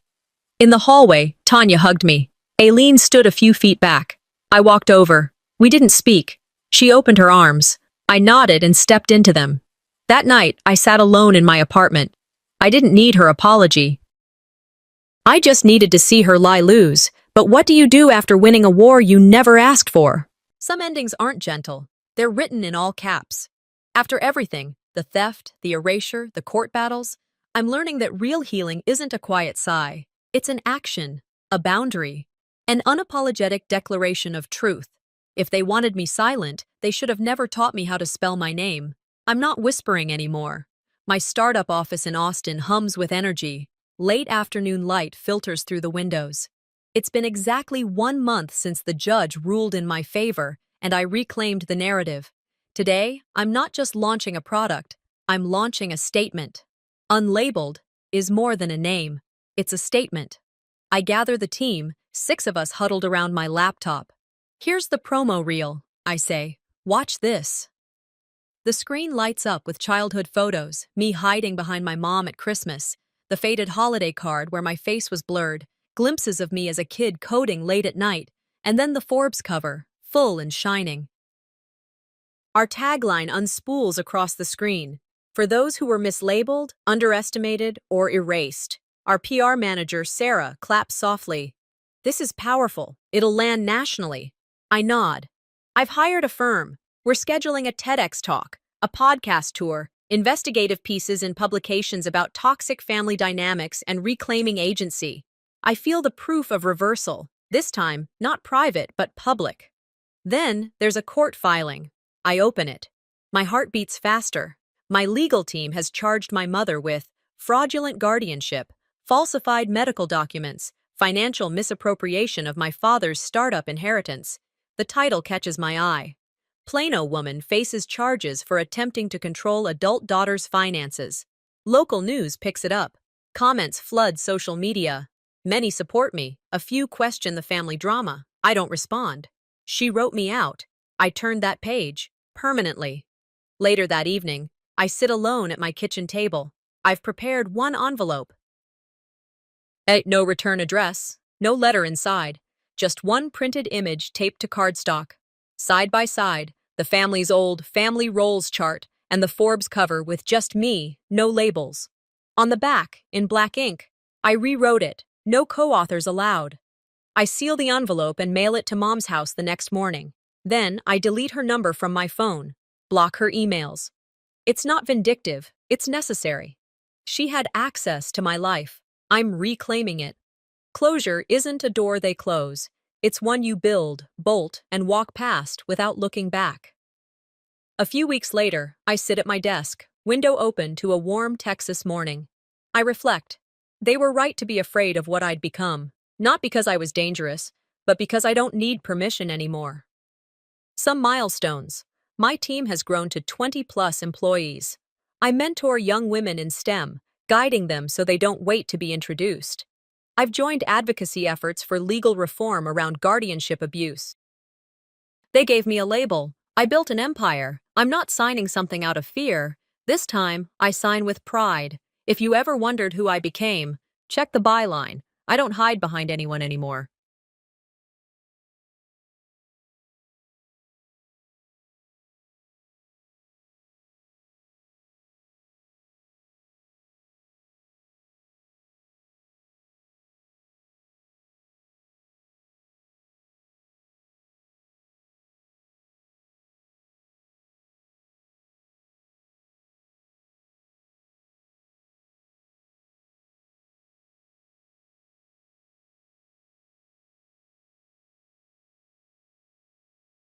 In the hallway, Tanya hugged me. Aileen stood a few feet back. I walked over. We didn't speak. She opened her arms. I nodded and stepped into them. That night, I sat alone in my apartment. I didn't need her apology. I just needed to see her lie lose. But what do you do after winning a war you never asked for? Some endings aren't gentle. They're written in all caps. After everything, the theft, the erasure, the court battles, I'm learning that real healing isn't a quiet sigh. It's an action, a boundary, an unapologetic declaration of truth. If they wanted me silent, they should have never taught me how to spell my name. I'm not whispering anymore. My startup office in Austin hums with energy. Late afternoon light filters through the windows. It's been exactly 1 month since the judge ruled in my favor, and I reclaimed the narrative. Today, I'm not just launching a product, I'm launching a statement. Unlabeled is more than a name. It's a statement. I gather the team, 6 of us huddled around my laptop. "Here's the promo reel," I say. "Watch this." The screen lights up with childhood photos, me hiding behind my mom at Christmas, the faded holiday card where my face was blurred, glimpses of me as a kid coding late at night, and then the Forbes cover, full and shining. Our tagline unspools across the screen. "For those who were mislabeled, underestimated, or erased." Our PR manager, Sarah, claps softly. "This is powerful. It'll land nationally." I nod. "I've hired a firm. We're scheduling a TEDx talk, a podcast tour, investigative pieces in publications about toxic family dynamics and reclaiming agency. I feel the proof of reversal, this time not private but public." Then there's a court filing. I open it. My heart beats faster. My legal team has charged my mother with fraudulent guardianship, falsified medical documents, financial misappropriation of my father's startup inheritance. The title catches my eye. Plano woman faces charges for attempting to control adult daughter's finances. Local news picks it up. Comments flood social media. Many support me. A few question the family drama. I don't respond. She wrote me out. I turned that page, permanently. Later that evening, I sit alone at my kitchen table. I've prepared one envelope. No return address, no letter inside, just one printed image taped to cardstock. Side by side, the family's old family roles chart and the Forbes cover with just me, no labels. On the back, in black ink, I rewrote it, no co-authors allowed. I seal the envelope and mail it to Mom's house the next morning. Then I delete her number from my phone, block her emails. It's not vindictive, it's necessary. She had access to my life. I'm reclaiming it. Closure isn't a door they close. It's one you build, bolt, and walk past without looking back. A few weeks later, I sit at my desk, window open to a warm Texas morning. I reflect. They were right to be afraid of what I'd become, not because I was dangerous, but because I don't need permission anymore. Some milestones. My team has grown to 20+ employees. I mentor young women in STEM, guiding them so they don't wait to be introduced. I've joined advocacy efforts for legal reform around guardianship abuse. They gave me a label. I built an empire. I'm not signing something out of fear. This time, I sign with pride. If you ever wondered who I became, check the byline. I don't hide behind anyone anymore.